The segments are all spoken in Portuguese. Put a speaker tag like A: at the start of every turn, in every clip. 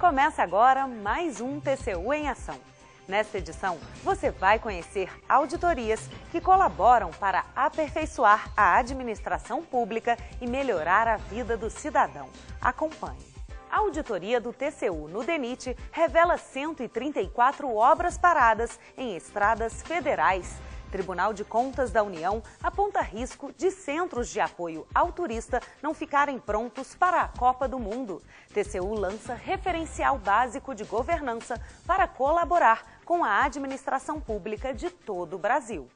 A: Começa agora mais um TCU em Ação. Nesta edição, você vai conhecer auditorias que colaboram para aperfeiçoar a administração pública e melhorar a vida do cidadão. Acompanhe. A auditoria do TCU no DENIT revela 134 obras paradas em estradas federais. Tribunal de Contas da União aponta risco de centros de apoio ao turista não ficarem prontos para a Copa do Mundo. TCU lança referencial básico de governança para colaborar com a administração pública de todo o Brasil.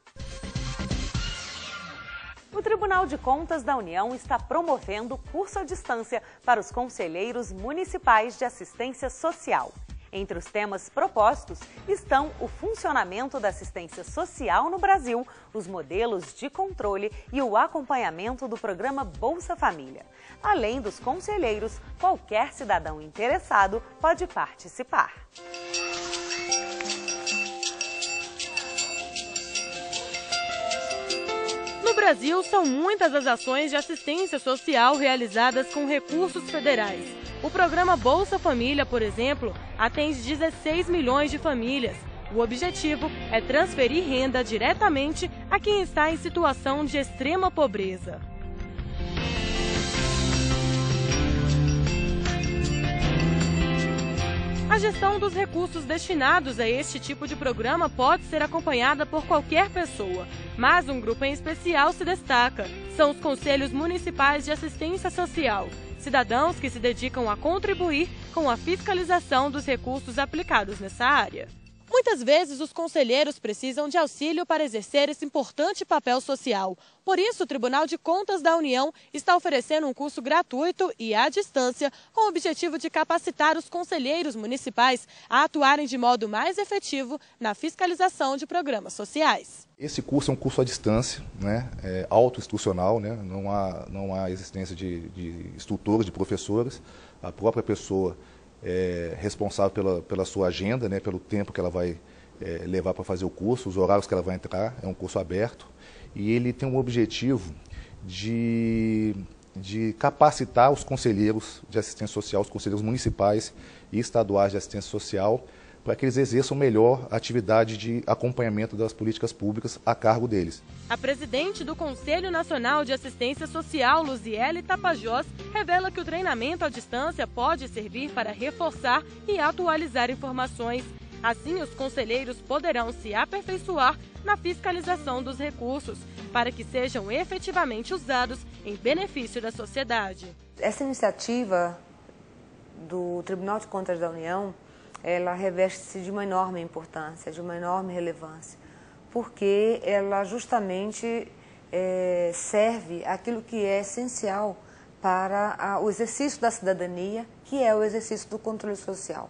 A: O Tribunal de Contas da União está promovendo curso à distância para os conselheiros municipais de assistência social. Entre os temas propostos estão o funcionamento da assistência social no Brasil, os modelos de controle e o acompanhamento do programa Bolsa Família. Além dos conselheiros, qualquer cidadão interessado pode participar.
B: No Brasil, são muitas as ações de assistência social realizadas com recursos federais. O programa Bolsa Família, por exemplo, atende 16 milhões de famílias. O objetivo é transferir renda diretamente a quem está em situação de extrema pobreza. A gestão dos recursos destinados a este tipo de programa pode ser acompanhada por qualquer pessoa, mas um grupo em especial se destaca. São os Conselhos Municipais de Assistência Social, cidadãos que se dedicam a contribuir com a fiscalização dos recursos aplicados nessa área. Muitas vezes, os conselheiros precisam de auxílio para exercer esse importante papel social. Por isso, o Tribunal de Contas da União está oferecendo um curso gratuito e à distância, com o objetivo de capacitar os conselheiros municipais a atuarem de modo mais efetivo na fiscalização de programas sociais.
C: Esse curso é um curso à distância, né? Autoinstrucional, né? Não há existência de instrutores, de professores. A própria pessoa é responsável pela sua agenda, né, pelo tempo que ela vai levar para fazer o curso, os horários que ela vai entrar. É um curso aberto e ele tem um objetivo de capacitar os conselheiros de assistência social, os conselheiros municipais e estaduais de assistência social, para que eles exerçam melhor a atividade de acompanhamento das políticas públicas a cargo deles.
B: A presidente do Conselho Nacional de Assistência Social, Luziele Tapajós, revela que o treinamento à distância pode servir para reforçar e atualizar informações. Assim, os conselheiros poderão se aperfeiçoar na fiscalização dos recursos, para que sejam efetivamente usados em benefício da sociedade.
D: Essa iniciativa do Tribunal de Contas da União, ela reveste-se de uma enorme importância, de uma enorme relevância, porque ela justamente serve aquilo que é essencial para o exercício da cidadania, que é o exercício do controle social,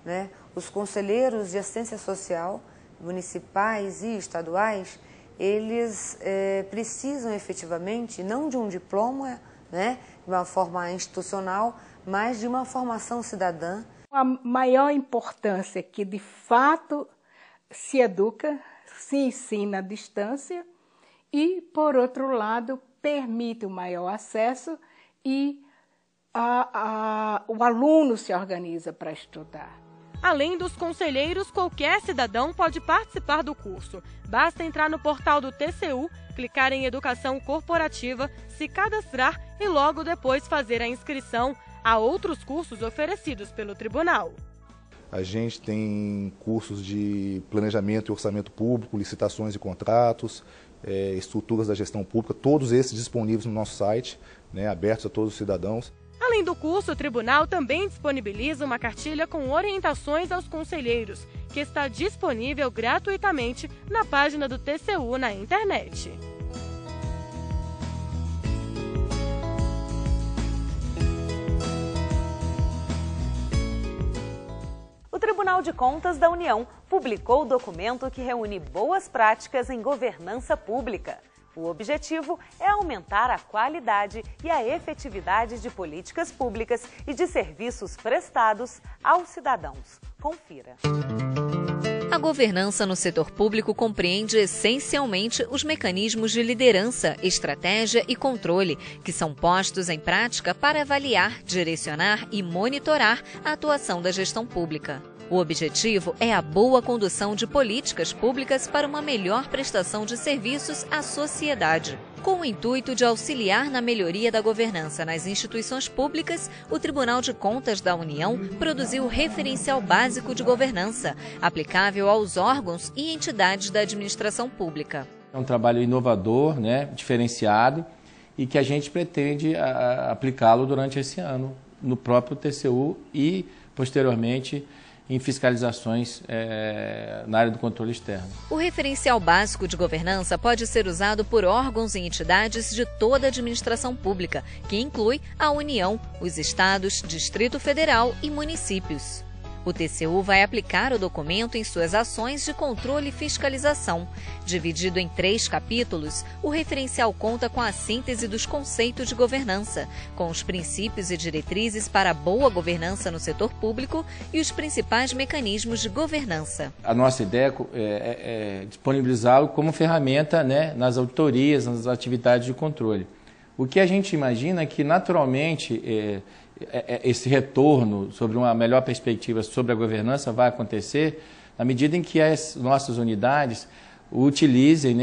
D: né? Os conselheiros de assistência social, municipais e estaduais, eles precisam efetivamente, não de um diploma, né, de uma forma institucional, mas de uma formação cidadã.
E: A maior importância é que, de fato, se educa, se ensina à distância e, por outro lado, permite o maior acesso e o aluno se organiza para estudar.
B: Além dos conselheiros, qualquer cidadão pode participar do curso. Basta entrar no portal do TCU, clicar em Educação Corporativa, se cadastrar e logo depois fazer a inscrição. Há outros cursos oferecidos pelo Tribunal.
C: A gente tem cursos de planejamento e orçamento público, licitações e contratos, estruturas da gestão pública, todos esses disponíveis no nosso site, né, abertos a todos os cidadãos.
B: Além do curso, o Tribunal também disponibiliza uma cartilha com orientações aos conselheiros, que está disponível gratuitamente na página do TCU na internet.
A: O Tribunal de Contas da União publicou o documento que reúne boas práticas em governança pública. O objetivo é aumentar a qualidade e a efetividade de políticas públicas e de serviços prestados aos cidadãos. Confira.
F: A governança no setor público compreende essencialmente os mecanismos de liderança, estratégia e controle, que são postos em prática para avaliar, direcionar e monitorar a atuação da gestão pública. O objetivo é a boa condução de políticas públicas para uma melhor prestação de serviços à sociedade. Com o intuito de auxiliar na melhoria da governança nas instituições públicas, o Tribunal de Contas da União produziu o Referencial Básico de Governança, aplicável aos órgãos e entidades da administração pública.
G: É um trabalho inovador, diferenciado, e que a gente pretende aplicá-lo durante esse ano, no próprio TCU e, posteriormente, em fiscalizações na área do controle externo.
F: O referencial básico de governança pode ser usado por órgãos e entidades de toda a administração pública, que inclui a União, os estados, Distrito Federal e municípios. O TCU vai aplicar o documento em suas ações de controle e fiscalização. Dividido em 3 capítulos, o referencial conta com a síntese dos conceitos de governança, com os princípios e diretrizes para a boa governança no setor público e os principais mecanismos de governança.
G: A nossa ideia é disponibilizá-lo como ferramenta nas auditorias, nas atividades de controle. O que a gente imagina é que, naturalmente, esse retorno sobre uma melhor perspectiva sobre a governança vai acontecer na medida em que as nossas unidades utilizem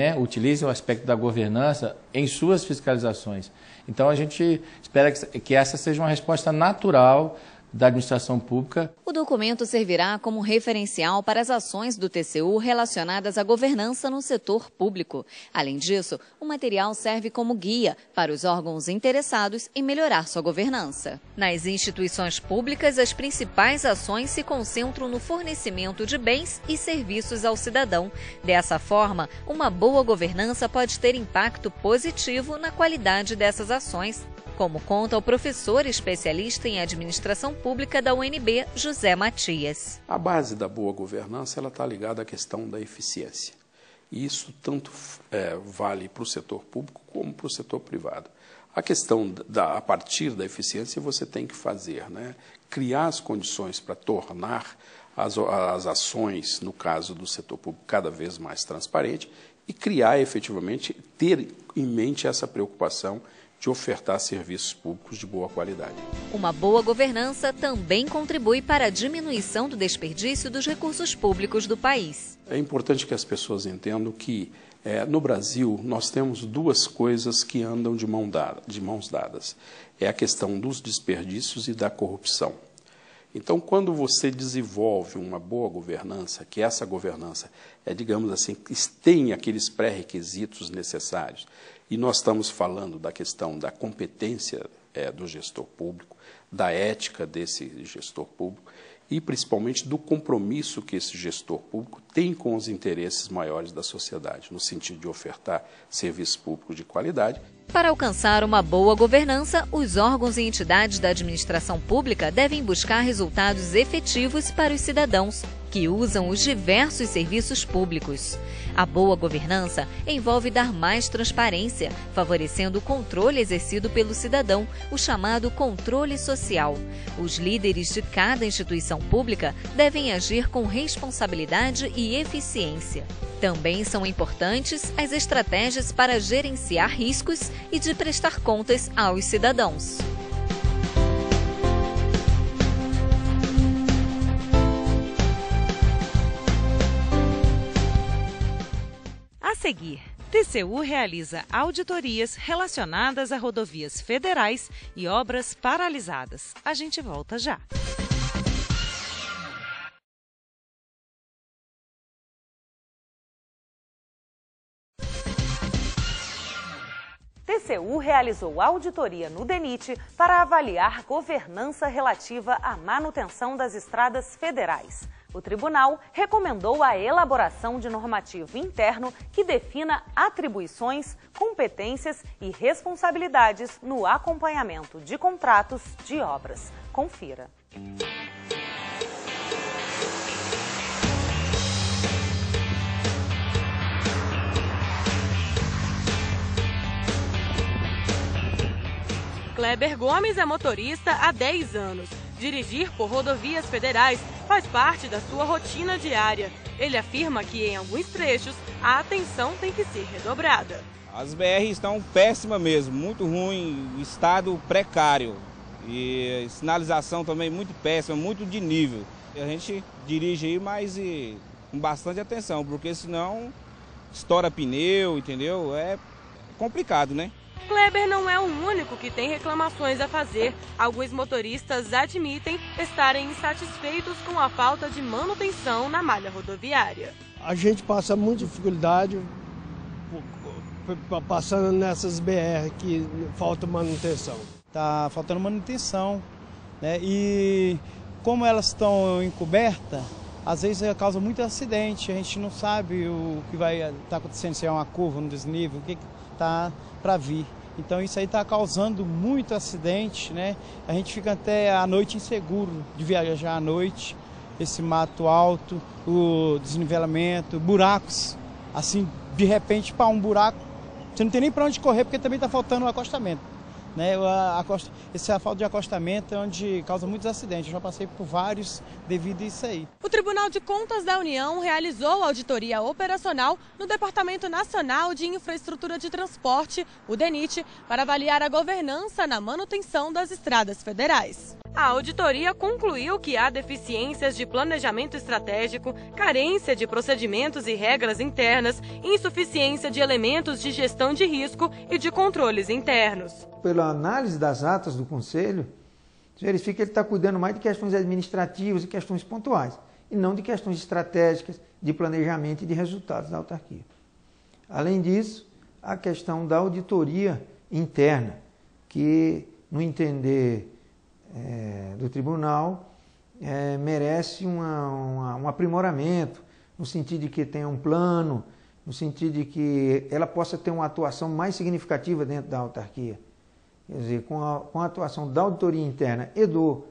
G: o aspecto da governança em suas fiscalizações. Então, a gente espera que essa seja uma resposta natural da administração pública.
F: O documento servirá como referencial para as ações do TCU relacionadas à governança no setor público. Além disso, o material serve como guia para os órgãos interessados em melhorar sua governança. Nas instituições públicas, as principais ações se concentram no fornecimento de bens e serviços ao cidadão. Dessa forma, uma boa governança pode ter impacto positivo na qualidade dessas ações, como conta o professor especialista em administração pública da UNB, José Matias.
H: A base da boa governança está ligada à questão da eficiência. E isso tanto vale para o setor público como para o setor privado. A questão a partir da eficiência você tem que fazer, criar as condições para tornar as ações, no caso do setor público, cada vez mais transparente e criar efetivamente, ter em mente essa preocupação de ofertar serviços públicos de boa qualidade.
F: Uma boa governança também contribui para a diminuição do desperdício dos recursos públicos do país.
H: É importante que as pessoas entendam que no Brasil nós temos 2 coisas que andam de mãos dadas. É a questão dos desperdícios e da corrupção. Então, quando você desenvolve uma boa governança, que essa governança digamos assim, tem aqueles pré-requisitos necessários, e nós estamos falando da questão da competência do gestor público, da ética desse gestor público e, principalmente, do compromisso que esse gestor público tem com os interesses maiores da sociedade, no sentido de ofertar serviços públicos de qualidade.
F: Para alcançar uma boa governança, os órgãos e entidades da administração pública devem buscar resultados efetivos para os cidadãos que usam os diversos serviços públicos. A boa governança envolve dar mais transparência, favorecendo o controle exercido pelo cidadão, o chamado controle social. Os líderes de cada instituição pública devem agir com responsabilidade e eficiência. Também são importantes as estratégias para gerenciar riscos e de prestar contas aos cidadãos.
A: A seguir, TCU realiza auditorias relacionadas a rodovias federais e obras paralisadas. A gente volta já. TCU realizou auditoria no DENIT para avaliar governança relativa à manutenção das estradas federais. O tribunal recomendou a elaboração de normativo interno que defina atribuições, competências e responsabilidades no acompanhamento de contratos de obras. Confira.
B: Kleber Gomes é motorista há 10 anos. Dirigir por rodovias federais faz parte da sua rotina diária. Ele afirma que em alguns trechos a atenção tem que ser redobrada.
I: As BR estão péssimas mesmo, muito ruim, estado precário. E sinalização também muito péssima, muito de nível. A gente dirige aí, mas com bastante atenção, porque senão estoura pneu, entendeu? É complicado, né?
B: Kleber não é o único que tem reclamações a fazer. Alguns motoristas admitem estarem insatisfeitos com a falta de manutenção na malha rodoviária.
J: A gente passa muita dificuldade passando nessas BR que falta manutenção.
K: Está faltando manutenção, né? E como elas estão encobertas, às vezes causa muito acidente. A gente não sabe o que vai estar acontecendo, se é uma curva, um desnível, o que está para vir. Então isso aí está causando muito acidente, né? A gente fica até a noite inseguro de viajar à noite. Esse mato alto, o desnivelamento, buracos, assim, de repente, para um buraco, você não tem nem para onde correr, porque também está faltando o acostamento. Né? Essa falta de acostamento é onde causa muitos acidentes. Eu já passei por vários devido a isso aí.
B: O Tribunal de Contas da União realizou auditoria operacional no Departamento Nacional de Infraestrutura de Transporte, o DENIT, para avaliar a governança na manutenção das estradas federais. A auditoria concluiu que há deficiências de planejamento estratégico, carência de procedimentos e regras internas, insuficiência de elementos de gestão de risco e de controles internos.
L: Pela análise das atas do Conselho, se verifica que ele está cuidando mais de questões administrativas e questões pontuais, e não de questões estratégicas, de planejamento e de resultados da autarquia. Além disso, a questão da auditoria interna, que, no entender do tribunal, merece um aprimoramento, no sentido de que tenha um plano, no sentido de que ela possa ter uma atuação mais significativa dentro da autarquia. Quer dizer, com a atuação da auditoria interna e do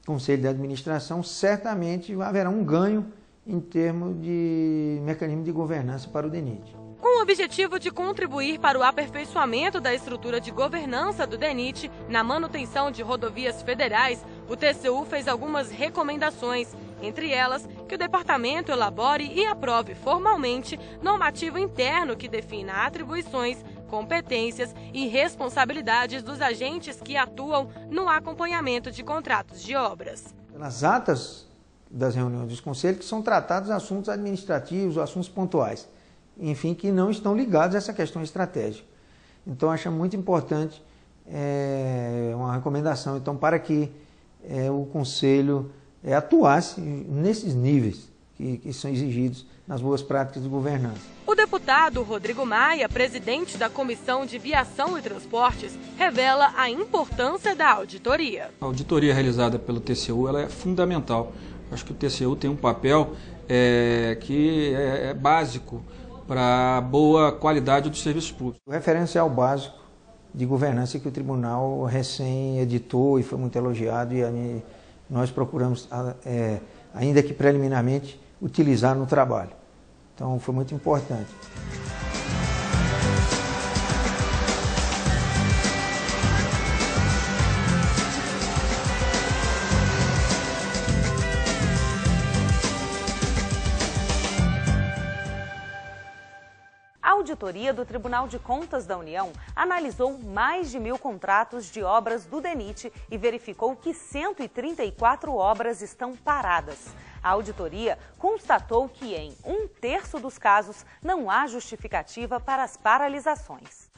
L: Conselho de Administração, certamente haverá um ganho em termos de mecanismo de governança para o DENIT.
B: Com o objetivo de contribuir para o aperfeiçoamento da estrutura de governança do DENIT na manutenção de rodovias federais, o TCU fez algumas recomendações, entre elas que o departamento elabore e aprove formalmente normativo interno que defina atribuições, competências e responsabilidades dos agentes que atuam no acompanhamento de contratos de obras.
L: Nas atas das reuniões dos conselhos, que são tratados assuntos administrativos, assuntos pontuais, enfim, que não estão ligados a essa questão estratégica. Então, acho muito importante uma recomendação para que o Conselho atuasse nesses níveis que são exigidos nas boas práticas de governança.
B: O deputado Rodrigo Maia, presidente da Comissão de Viação e Transportes, revela a importância da auditoria.
M: A auditoria realizada pelo TCU ela é fundamental. Acho que o TCU tem um papel que é básico para a boa qualidade dos serviços públicos.
L: O referencial básico de governança que o tribunal recém editou e foi muito elogiado, e nós procuramos, ainda que preliminarmente, utilizar no trabalho. Então foi muito importante.
A: A auditoria do Tribunal de Contas da União analisou mais de 1.000 contratos de obras do DENIT e verificou que 134 obras estão paradas. A auditoria constatou que em 1/3 dos casos não há justificativa para as paralisações.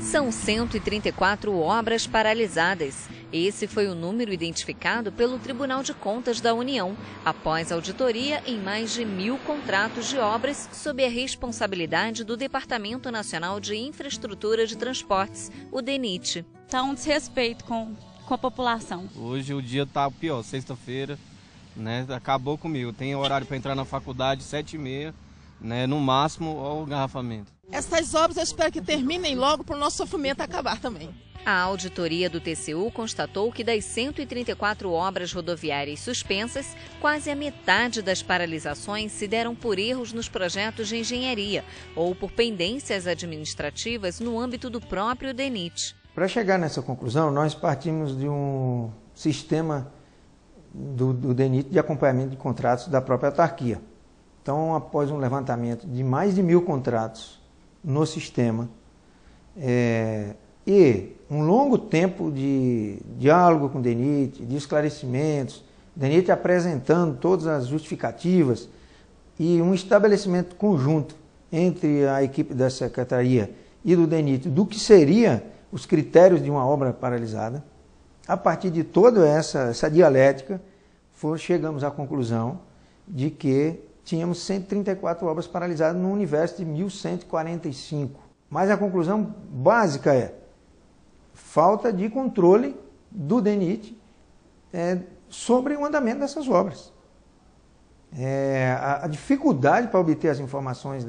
F: São 134 obras paralisadas. Esse foi o número identificado pelo Tribunal de Contas da União, após auditoria em mais de 1.000 contratos de obras sob a responsabilidade do Departamento Nacional de Infraestrutura de Transportes, o DENIT.
N: Está um desrespeito com a população.
O: Hoje o dia está pior, sexta-feira, né, acabou comigo. Tem horário para entrar na faculdade 7h30, né, no máximo, ou engarrafamento.
P: Essas obras eu espero que terminem logo para o nosso sofrimento acabar também.
F: A auditoria do TCU constatou que das 134 obras rodoviárias suspensas, quase a metade das paralisações se deram por erros nos projetos de engenharia ou por pendências administrativas no âmbito do próprio DENIT.
L: Para chegar nessa conclusão, nós partimos de um sistema do DENIT de acompanhamento de contratos da própria autarquia. Então, após um levantamento de mais de 1.000 contratos no sistema e um longo tempo de diálogo com o DENIT, de esclarecimentos, o DENIT apresentando todas as justificativas e um estabelecimento conjunto entre a equipe da Secretaria e do DENIT do que seria os critérios de uma obra paralisada. A partir de toda essa dialética, chegamos à conclusão de que tínhamos 134 obras paralisadas no universo de 1.145. Mas a conclusão básica é falta de controle do DENIT sobre o andamento dessas obras. A dificuldade para obter as informações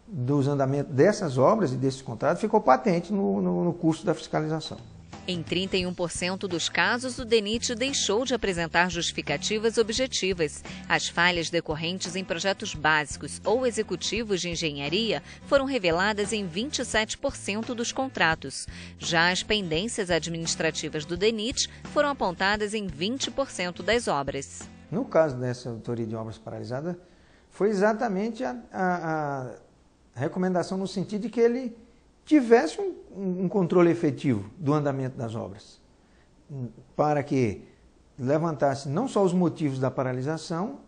L: dos andamentos dessas obras e desses contratos ficou patente no curso da fiscalização.
F: Em 31% dos casos, o DENIT deixou de apresentar justificativas objetivas. As falhas decorrentes em projetos básicos ou executivos de engenharia foram reveladas em 27% dos contratos. Já as pendências administrativas do DENIT foram apontadas em 20% das obras.
L: No caso dessa auditoria de obras paralisadas, foi exatamente a recomendação no sentido de que ele tivesse um controle efetivo do andamento das obras, para que levantasse não só os motivos da paralisação,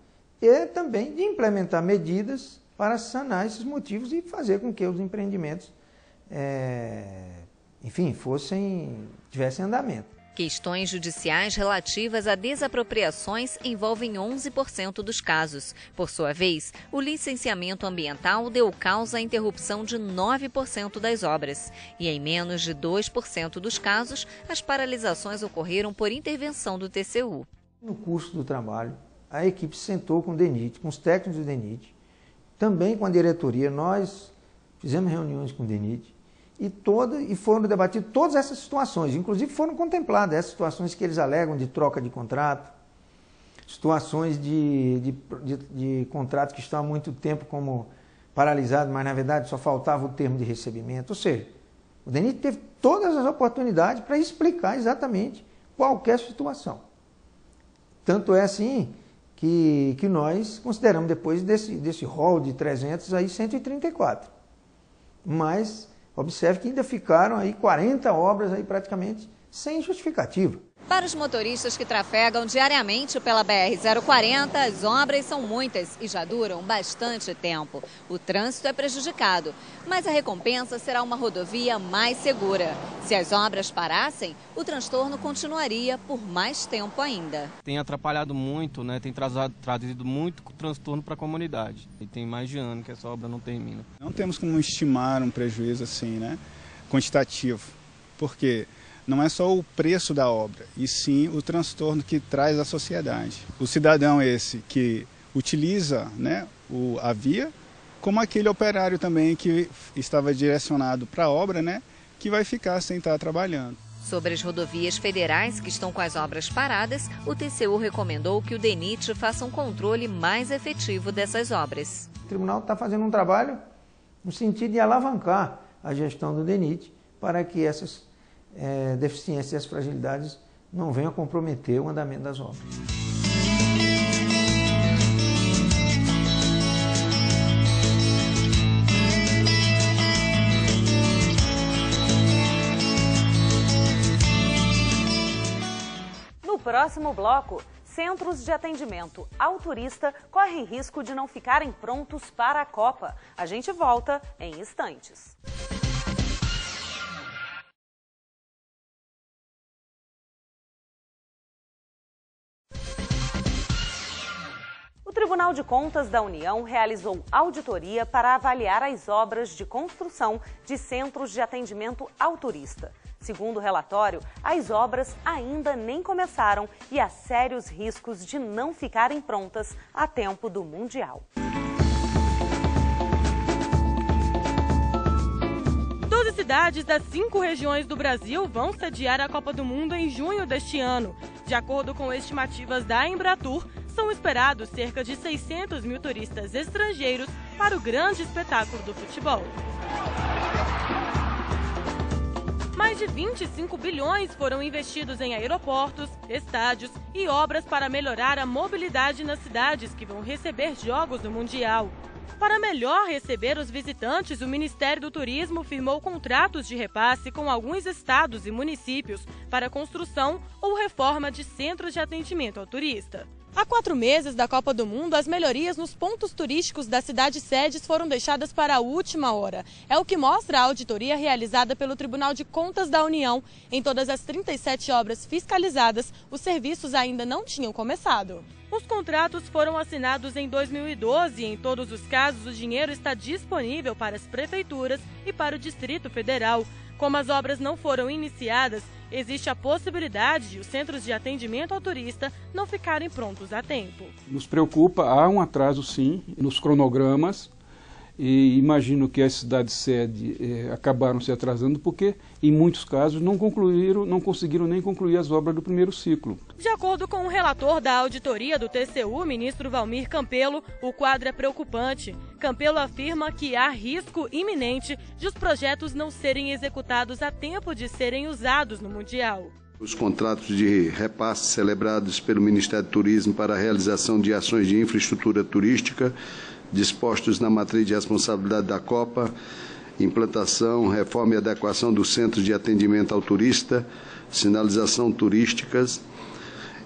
L: e também de implementar medidas para sanar esses motivos e fazer com que os empreendimentos, tivessem andamento.
F: Questões judiciais relativas a desapropriações envolvem 11% dos casos. Por sua vez, o licenciamento ambiental deu causa à interrupção de 9% das obras. E em menos de 2% dos casos, as paralisações ocorreram por intervenção do TCU.
L: No curso do trabalho, a equipe sentou com o DENIT, com os técnicos do DENIT, também com a diretoria. Nós fizemos reuniões com o DENIT. E foram debatidas todas essas situações, inclusive foram contempladas essas situações que eles alegam de troca de contrato, situações de contratos que estão há muito tempo como paralisados, mas na verdade só faltava o termo de recebimento. Ou seja, o DENIT teve todas as oportunidades para explicar exatamente qualquer situação. Tanto é assim que nós consideramos depois desse rol de 300 aí 134. Mas observe que ainda ficaram aí 40 obras aí praticamente sem justificativa.
F: Para os motoristas que trafegam diariamente pela BR-040, as obras são muitas e já duram bastante tempo. O trânsito é prejudicado, mas a recompensa será uma rodovia mais segura. Se as obras parassem, o transtorno continuaria por mais tempo ainda.
O: Tem atrapalhado muito, né? Tem trazido muito transtorno para a comunidade. E tem mais de ano que essa obra não termina.
Q: Não temos como estimar um prejuízo assim, né? Quantitativo. Por quê? Não é só o preço da obra, e sim o transtorno que traz à sociedade. O cidadão esse que utiliza, né, a via, como aquele operário também que estava direcionado para a obra, né, que vai ficar sem estar trabalhando.
F: Sobre as rodovias federais que estão com as obras paradas, o TCU recomendou que o DENIT faça um controle mais efetivo dessas obras.
L: O tribunal está fazendo um trabalho no sentido de alavancar a gestão do DENIT para que essas deficiências e as fragilidades não venham a comprometer o andamento das obras.
A: No próximo bloco, centros de atendimento ao turista correm risco de não ficarem prontos para a Copa. A gente volta em instantes. O Tribunal de Contas da União realizou auditoria para avaliar as obras de construção de centros de atendimento ao turista. Segundo o relatório, as obras ainda nem começaram e há sérios riscos de não ficarem prontas a tempo do Mundial.
B: 12 cidades das 5 regiões do Brasil vão sediar a Copa do Mundo em junho deste ano. De acordo com estimativas da Embratur, são esperados cerca de 600 mil turistas estrangeiros para o grande espetáculo do futebol. Mais de 25 bilhões foram investidos em aeroportos, estádios e obras para melhorar a mobilidade nas cidades que vão receber jogos do Mundial. Para melhor receber os visitantes, o Ministério do Turismo firmou contratos de repasse com alguns estados e municípios para a construção ou reforma de centros de atendimento ao turista. Há 4 meses da Copa do Mundo, as melhorias nos pontos turísticos das cidades-sedes foram deixadas para a última hora. É o que mostra a auditoria realizada pelo Tribunal de Contas da União. Em todas as 37 obras fiscalizadas, os serviços ainda não tinham começado. Os contratos foram assinados em 2012 e, em todos os casos, o dinheiro está disponível para as prefeituras e para o Distrito Federal. Como as obras não foram iniciadas, existe a possibilidade de os centros de atendimento ao turista não ficarem prontos a tempo.
R: Nos preocupa, há um atraso sim nos cronogramas e imagino que as cidades-sede acabaram se atrasando porque, em muitos casos, não conseguiram nem concluir as obras do primeiro ciclo.
B: De acordo com o relator da auditoria do TCU, ministro Valmir Campelo, o quadro é preocupante. Campelo afirma que há risco iminente de os projetos não serem executados a tempo de serem usados no Mundial.
S: Os contratos de repasse celebrados pelo Ministério do Turismo para a realização de ações de infraestrutura turística, dispostos na matriz de responsabilidade da Copa, implantação, reforma e adequação dos centros de atendimento ao turista, sinalização turísticas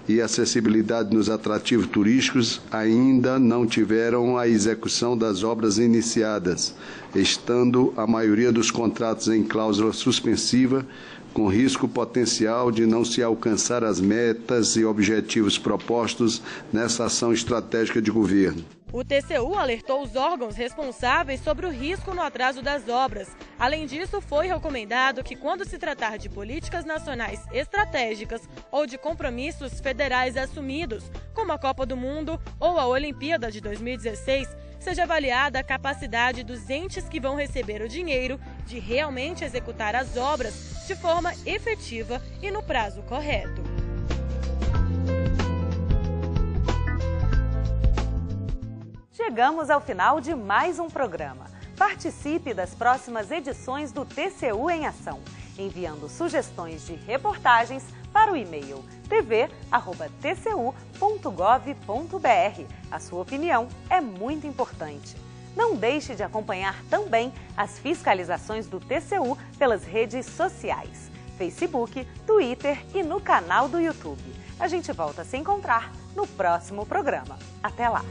S: e acessibilidade nos atrativos turísticos, ainda não tiveram a execução das obras iniciadas, estando a maioria dos contratos em cláusula suspensiva, com risco potencial de não se alcançar as metas e objetivos propostos nessa ação estratégica de governo.
B: O TCU alertou os órgãos responsáveis sobre o risco no atraso das obras. Além disso, foi recomendado que, quando se tratar de políticas nacionais estratégicas ou de compromissos federais assumidos, como a Copa do Mundo ou a Olimpíada de 2016, seja avaliada a capacidade dos entes que vão receber o dinheiro de realmente executar as obras de forma efetiva e no prazo correto.
A: Chegamos ao final de mais um programa. Participe das próximas edições do TCU em Ação, enviando sugestões de reportagens para o e-mail tv@tcu.gov.br. A sua opinião é muito importante. Não deixe de acompanhar também as fiscalizações do TCU pelas redes sociais, Facebook, Twitter e no canal do YouTube. A gente volta a se encontrar no próximo programa. Até lá!